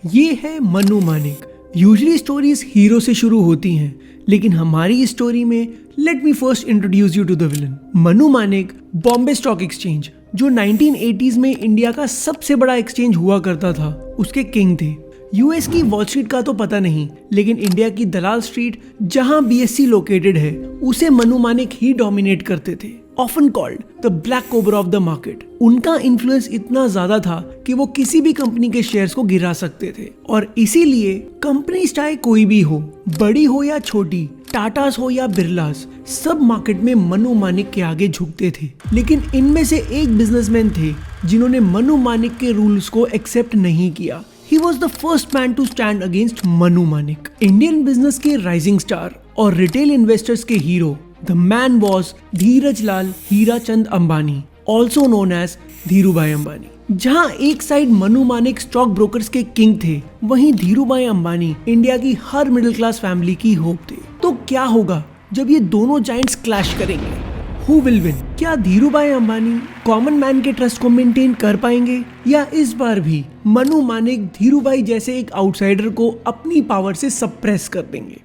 ये है Manu Manik. Usually stories hero से शुरू होती हैं, लेकिन हमारी स्टोरी में let me first introduce you to the villain. Manu Manik Bombay stock exchange, जो 1980s में इंडिया का सबसे बड़ा एक्सचेंज हुआ करता था, उसके किंग थे। यूएस की वॉल स्ट्रीट का तो पता नहीं, लेकिन इंडिया की दलाल स्ट्रीट जहां बीएससी लोकेटेड है, उसे मनु मानिक ही डोमिनेट करते थे। Often called the black cobra of the market. उनका इन्फ्लुएंस इतना ज्यादा था कि वो किसी भी कंपनी के शेयर्स को गिरा सकते थे, और इसीलिए कंपनी चाहे कोई भी हो, बड़ी हो या छोटी, टाटास हो या बिरलास, सब मार्केट में मनु मानिक के आगे झुकते थे। लेकिन इनमें से एक बिजनेसमैन थे जिन्होंने मनु मानिक के रूल्स को एक्सेप्ट नहीं किया। He was the first man to stand against Manu Manik. Indian business के राइजिंग स्टार और रिटेल इन्वेस्टर्स के हीरो, the man was Dhiraj Lal Hirachand Ambani, also known as Dhirubhai Ambani. जहां एक side Manu Manik stock brokers के किंग थे, वहीं धीरूभाई अंबानी इंडिया की हर मिडिल क्लास फैमिली की होप थे। तो क्या होगा जब ये दोनों जायंट्स क्लैश करेंगे? Who will win? क्या धीरूभाई अंबानी कॉमन मैन के ट्रस्ट को मेंटेन कर पाएंगे, या इस बार भी मनु मानिक धीरूभाई जैसे एक आउटसाइडर को अपनी पावर से सप्रेस कर देंगे?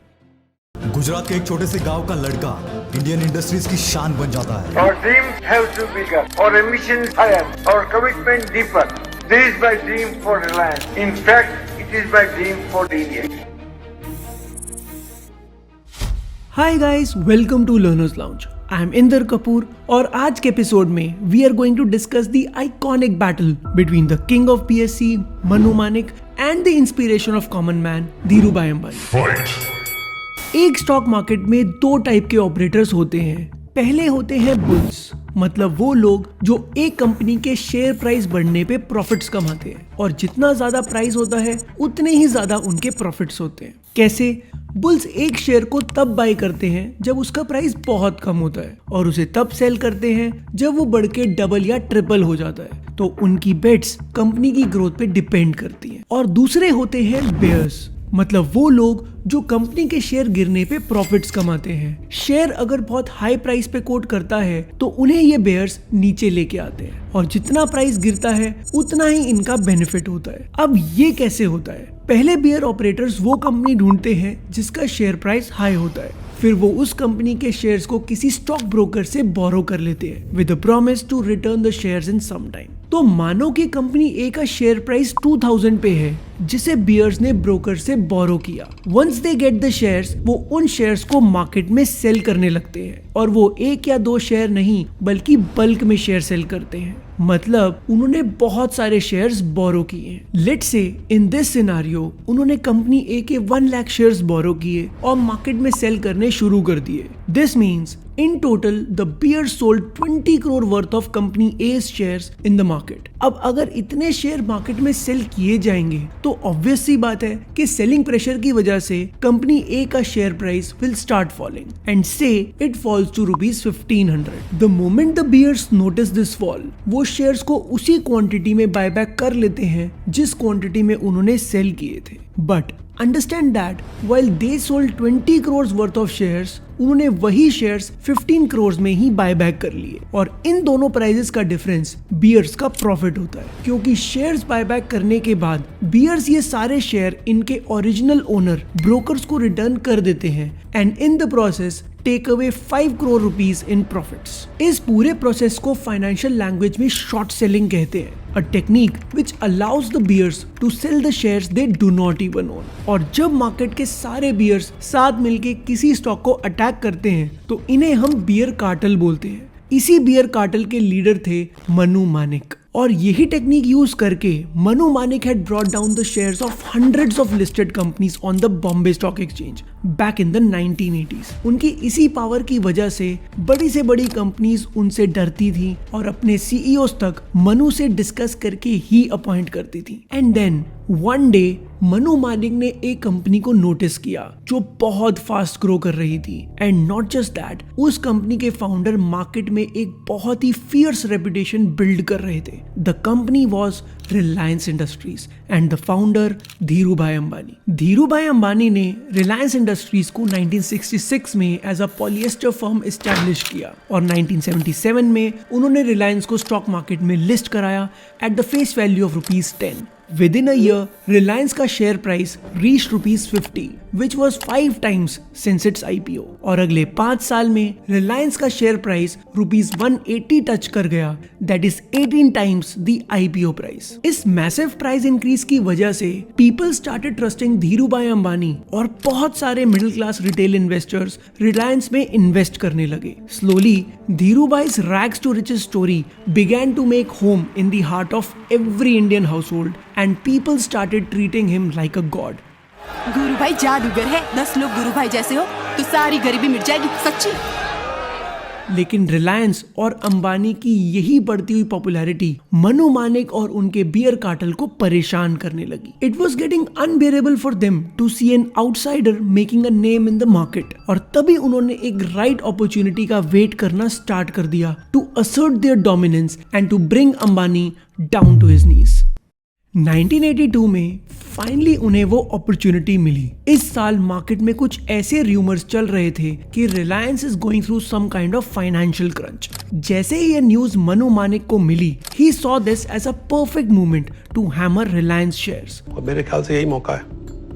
गुजरात के एक छोटे से गांव का लड़का इंडियन इंडस्ट्रीज की शान बन जाता है। Our dreams have to be bigger, our ambition higher, our commitment deeper. This is my dream for Reliance. In fact, it is my dream for India. Hi guys, welcome to learners lounge. I am Inder Kapoor, और आज के episode में we are going to discuss the iconic battle between the king of PSC Manu Manik and the inspiration of common man Dhirubhai Ambani. एक stock market में दो type के operators होते हैं। पहले होते हैं बुल्स, मतलब वो लोग जो एक कंपनी के शेयर प्राइस बढ़ने पे प्रॉफिट्स कमाते हैं, और जितना ज्यादा प्राइस होता है उतने ही ज्यादा उनके प्रॉफिट्स होते हैं। कैसे? बुल्स एक शेयर को तब बाय करते हैं जब उसका प्राइस बहुत कम होता है, और उसे तब सेल करते हैं जब वो बढ़ के डबल या ट्रिपल हो जाता है। तो उनकी बेट्स कंपनी की ग्रोथ पे डिपेंड करती हैं। और दूसरे होते हैं बेयर्स, मतलब वो लोग जो कंपनी के शेयर गिरने पे प्रॉफिट्स कमाते हैं। शेयर अगर बहुत हाई प्राइस पे कोट करता है तो उन्हें ये बेयर्स नीचे लेके आते हैं, और जितना प्राइस गिरता है उतना ही इनका बेनिफिट होता है। अब ये कैसे होता है? पहले बेयर ऑपरेटर्स वो कंपनी ढूंढते हैं जिसका शेयर प्राइस हाई होता है, फिर वो उस कंपनी के शेयर्स को किसी स्टॉक ब्रोकर से बोरो कर लेते हैं with the promise to return the shares in some time. तो मानो कि कंपनी ए का शेयर प्राइस 2000 पे है, जिसे बियर्स ने ब्रोकर से बोरो किया। Once they get the shares, वो उन शेयर्स को मार्केट में सेल करने लगते हैं, और वो एक या दो शेयर नहीं बल्कि बल्क में शेयर सेल करते हैं। मतलब उन्होंने बहुत सारे शेयर्स बोरो किए। Let's say in this scenario उन्होंने कंपनी ए के 1 लाख शेयर्स बोरो किए और मार्केट में सेल करने शुरू कर दिए। This means in total the bears sold 20 crore worth of company A's shares in the market. अब अगर इतने शेयर मार्केट में सेल किए जाएंगे तो ऑब्वियस सी बात है कि सेलिंग प्रेशर की वजह से कंपनी ए का share price will start falling and say it falls to ₹1500। The moment the bears notice this fall, वो शेयर्स को उसी क्वांटिटी में बायबैक कर लेते हैं जिस क्वांटिटी में उन्होंने सेल किए थे। But understand that while they sold 20 crores worth of shares, उन्होंने वही शेयर्स 15 crores में ही बाय बैक कर लिए, और इन दोनों प्राइजेस का डिफरेंस बियर्स का प्रॉफिट होता है, क्योंकि शेयर्स बाय बैक करने के बाद बियर्स ये सारे शेयर इनके ओरिजिनल ओनर ब्रोकर्स को रिटर्न कर देते हैं, and in the process take away 5 crore rupees in profits. इस पूरे प्रोसेस को फाइनेंशियल लैंग्वेज में शॉर्ट सेलिंग कहते हैं, a technique which allows the bears to sell the shares they do not even own. और जब मार्केट के सारे बियर्स साथ मिलके किसी स्टॉक को अटैक करते हैं तो इन्हें हम बियर कार्टेल बोलते हैं। इसी बियर कार्टेल के लीडर थे मनु मानिक, और यही टेक्निक यूज करके Manu Manik had brought down the shares of hundreds of listed companies on the Bombay stock exchange back in the 1980s। उनकी इसी पावर की वजह से बड़ी से बड़ी कंपनीज उनसे डरती थी और अपने सीईओज तक मनु से डिस्कस करके ही अपॉइंट करती थी। And then one day Manu Manik ने एक कंपनी को नोटिस किया जो बहुत फास्ट ग्रो कर रही थी, एंड नॉट जस्ट दैट, उस कंपनी के फाउंडर मार्केट में एक बहुत ही फियर्स रेपुटेशन बिल्ड कर रहे थे। The company was Reliance industries and the founder Dhirubhai Ambani. Dhirubhai Ambani ने रिलायंस इंडस्ट्रीज को 1966 में as a polyester firm establish किया, और 1977 में उन्होंने रिलायंस को स्टॉक मार्केट में लिस्ट कराया at the face value of ₹10। Within a year, Reliance का शेयर प्राइस reached ₹50, which was 5 times since its IPO. और अगले 5 साल में Reliance का शेयर प्राइस ₹180 टच कर गया, that is 18 times the IPO price. इस massive प्राइस इंक्रीज की वजह से people started trusting Dhirubhai Ambani और बहुत सारे middle class retail investors Reliance में इन्वेस्ट करने लगे. Slowly, धीरूभाई's rags to riches story began to make home in the heart of every Indian household and people started treating him like a god. गुरु भाई जादूगर है, 10 लोग गुरु भाई जैसे हो तो सारी गरीबी मिट जाएगी, सच्ची. लेकिन रिलायंस और अंबानी की यही बढ़ती हुई पॉपुलैरिटी मनु मानिक और उनके बियर कार्टेल को परेशान करने लगी. It was getting unbearable for them to see an outsider making a name in the market. और तभी उन्होंने एक राइट अपॉर्चुनिटी का वेट करना स्टार्ट कर दिया to assert their dominance and to bring Ambani down to his knees. 1982 में finally उन्हें वो अपॉर्चुनिटी मिली. इस साल मार्केट में कुछ ऐसे रूमर्स चल रहे थे कि Reliance is going through some kind of financial crunch. जैसे ही ये न्यूज मनु मानिक को मिली, he saw this as a perfect movement to hammer Reliance shares. मेरे ख्याल से यही मौका है,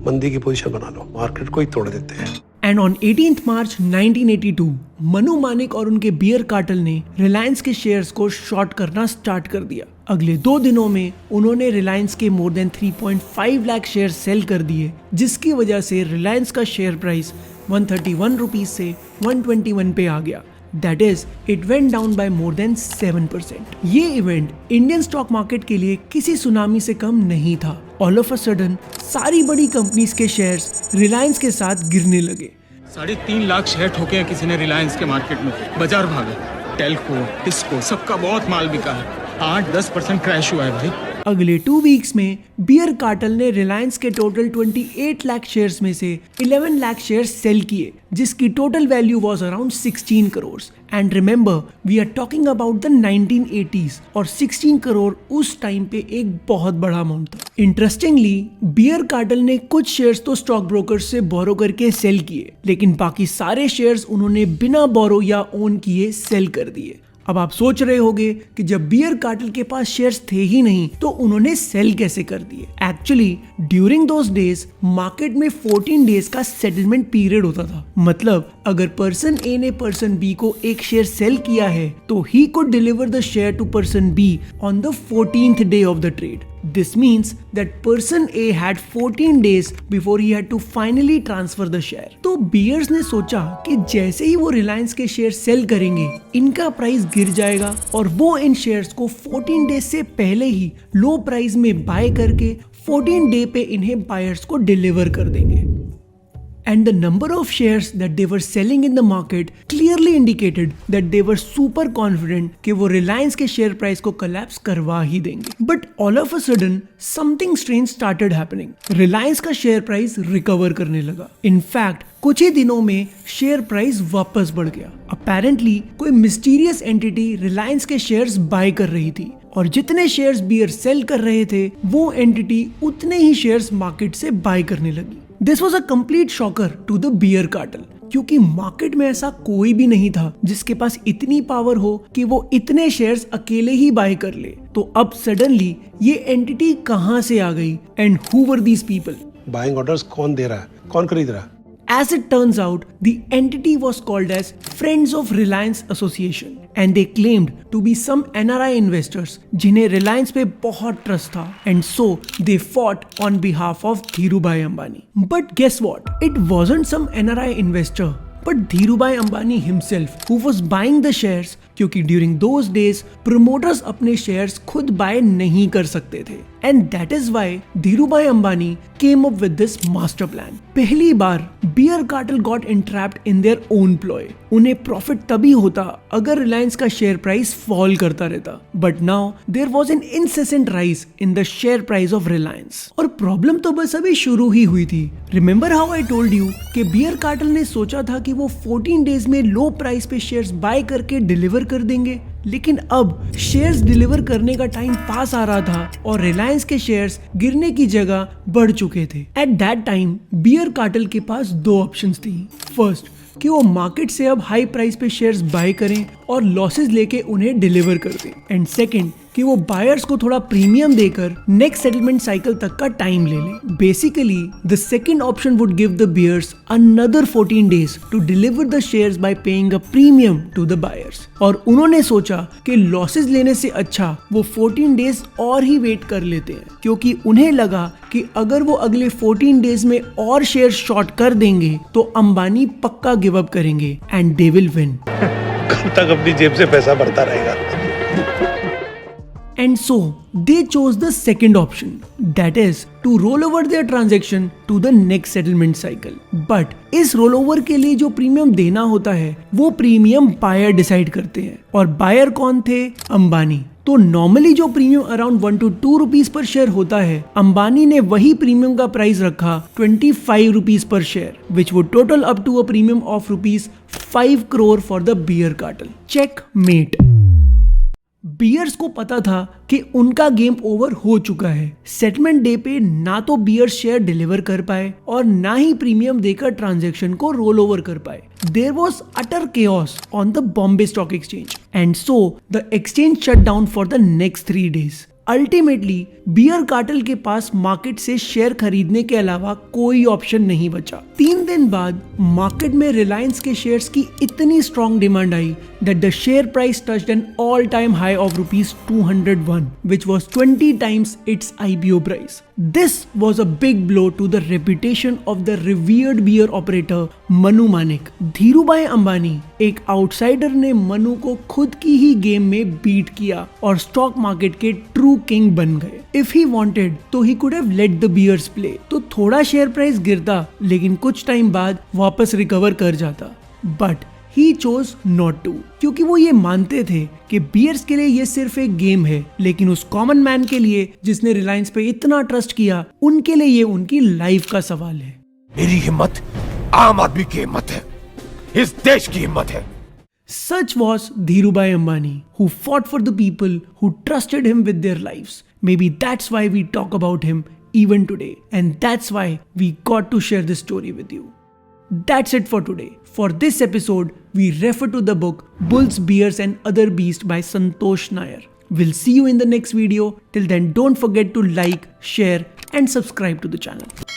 मंदी की पोजीशन बना लो, मार्केट को ही तोड़ देते हैं. And on 18th March 1982 Manu Manik और उनके बियर कार्टेल ने रिलायंस के शेयर्स को शॉर्ट करना स्टार्ट कर दिया. अगले 2 दिनों में उन्होंने रिलायंस के more than 3.5 lakh share sell कर दिए, जिसकी वजह से रिलायंस का शेयर प्राइस 131 रुपीज से 121 पे आ गया. That is, it went down by more than 7%. ये इवेंट इंडियन स्टॉक मार्केट के लिए किसी सुनामी से कम नहीं था. ऑल ऑफ अ सडन सारी बड़ी कंपनीज के शेयर्स रिलायंस के साथ गिरने लगे. 3.5 लाख शेयर ठोके हैं किसी ने रिलायंस के मार्केट में. बाजार भागे, टेल्को, टिस्को, सबका बहुत माल बिका है. 8-10% क्रैश हुआ है भाई. अगले 2 वीक्स में बियर कार्टेल ने रिलायंस के टोटल 28 लाख शेयर्स में से 11 लाख शेयर्स सेल किए, जिसकी total value was around 16 crore. And remember, we are talking about the 1980s और 16 करोड़ उस टाइम पे एक बहुत बड़ा अमाउंट था. इंटरेस्टिंगली, बियर कार्टेल ने कुछ शेयर्स तो स्टॉक ब्रोकर्स से बोरो करके सेल किए, लेकिन बाकी सारे शेयर्स उन्होंने बिना बोरो या ओन किए सेल कर दिए. अब आप सोच रहे होंगे कि जब बियर कार्टेल के पास शेयर्स थे ही नहीं तो उन्होंने सेल कैसे कर दिए. Actually during those days market में 14 डेज का सेटलमेंट पीरियड होता था. मतलब अगर पर्सन ए ने पर्सन बी को एक शेयर सेल किया है तो ही could deliver the share to person B on the 14th day of the trade. This means that person A had 14 days before he had to finally transfer the share. तो bears ने सोचा कि जैसे ही वो रिलायंस के शेयर सेल करेंगे, इनका price गिर जाएगा और वो इन शेयर्स को 14 डेज से पहले ही लो प्राइस में बाय करके 14 डे पे इन्हें बायर्स को डिलीवर कर देंगे. And the number of shares that they were selling in the market clearly indicated that they were super confident कि वो रिलायंस के शेयर प्राइस को collapse करवा ही देंगे. But all of a sudden something strange started happening. Reliance का share price recover करने लगा. In fact, कुछ ही दिनों में शेयर प्राइस वापस बढ़ गया. Apparently कोई मिस्टीरियस एंटिटी रिलायंस के शेयर्स बाय कर रही थी और जितने शेयर्स बियर सेल कर रहे थे वो एंटिटी उतने ही शेयर्स मार्केट से बाय करने लगी. This was a complete shocker to the bear cartel, क्योंकि मार्केट में ऐसा कोई भी नहीं था जिसके पास इतनी पावर हो कि वो इतने शेयर्स अकेले ही बाय कर ले. तो अब सडनली ये एंटिटी कहां से आ गई and who were these people? Buying orders कौन दे रहा है, कौन खरीद रहा है? As it turns out, the entity was called as Friends of Reliance Association and they claimed to be some NRI investors जिन्हें रिलायंस पे बहुत ट्रस्ट था and so they fought on behalf of Dhirubhai Ambani. But guess what? It wasn't some NRI investor but Dhirubhai Ambani himself who was buying the shares, क्योंकि during those days promoters अपने shares खुद buy नहीं कर सकते थे. And that is why Dhirubhai Ambani came up with this master plan. पहली बार bear cartel got entrapped in their own ploy. उन्हें प्रॉफिट तभी होता अगर रिलायंस का शेयर प्राइस फॉल करता रहता. But now there was an incessant rise in the share price of Reliance. और प्रॉब्लम तो बस अभी शुरू ही हुई थी. Remember how I told you कि बियर कार्टेल ने सोचा था कि वो 14 डेज में लो प्राइस पे शेयर्स बाय करके डिलीवर कर देंगे, लेकिन अब शेयर्स डिलीवर करने का टाइम पास आ रहा था और रिलायंस के शेयर्स गिरने की जगह बढ़ चुके थे. At that time bear cartel के पास 2 ऑप्शंस थी. फर्स्ट, कि वो मार्केट से अब हाई प्राइस पे शेयर्स बाय करें और लॉसेस लेके उन्हें डिलीवर कर दें. एंड सेकंड, कि वो बायर्स को थोड़ा प्रीमियम देकर नेक्स्ट सेटलमेंट साइकिल तक का टाइम ले ले। Basically the second option would give the bears another 14 days to deliver the shares by paying a premium to the buyers. और उन्होंने सोचा कि लॉसेस लेने से अच्छा वो 14 days और ही वेट कर लेते हैं, क्योंकि उन्हें लगा कि अगर वो अगले 14 days में और शेयर शॉर्ट कर देंगे तो अंबानी पक्का गिव अप करेंगे एंड दे विल विन। कब तक अपनी जेब से पैसा बढ़ता रहेगा? And so they chose the second option, that is to roll over their transaction to the next settlement cycle. But इस rollover के लिए जो प्रीमियम देना होता है वो प्रीमियम बायर डिसाइड करते हैं, और बायर कौन थे? अंबानी। तो नॉर्मली जो प्रीमियम अराउंड 1 to 2 रुपीज पर शेयर होता है, अंबानी ने वही प्रीमियम का प्राइस रखा 25 रुपीज पर share, which would total up to a premium of rupees 5 crore for the bear cartel. Checkmate. Bears को पता था कि उनका गेम ओवर हो चुका है। सेटलमेंट डे पे ना तो बियर्स शेयर डिलीवर कर पाए और ना ही प्रीमियम देकर ट्रांजैक्शन को रोल ओवर कर पाए। There was utter chaos on the Bombay stock exchange and so the exchange shut down for the next 3 days। Ultimately bear cartel के पास मार्केट से शेयर खरीदने के अलावा कोई ऑप्शन नहीं बचा। 3 दिन बाद मार्केट में रिलायंस के शेयर्स की इतनी strong demand I that the share price touched an all-time high of rupees 201, which was 20 times its IPO price. This was a big blow to the reputation of the revered beer operator Manu Manek. Dhirubhai Ambani, एक outsider ने मनु को खुद की ही game में beat किया और stock market के true king बन गए। If he wanted, तो he could have let the beers play. तो थोड़ा शेयर प्राइस गिरता, लेकिन कुछ टाइम बाद वापस रिकवर कर जाता। But he chose not to, क्योंकि वो ये मानते थे कि बियर्स के लिए ये सिर्फ एक गेम है, लेकिन उस कॉमन मैन के लिए जिसने रिलायंस पे इतना ट्रस्ट किया, उनके लिए ये उनकी लाइफ का सवाल है। मेरी हिम्मत आम आदमी की हिम्मत है, इस देश की हिम्मत है। Such was Dhirubhai Ambani, who fought for the people who trusted him with their lives. Maybe that's why we talk about him even today, and that's why we got to share this story with you. That's it for today. For this episode, we refer to the book Bulls, Bears and Other Beasts by Santosh Nair. We'll see you in the next video. Till then, don't forget to like, share and subscribe to the channel.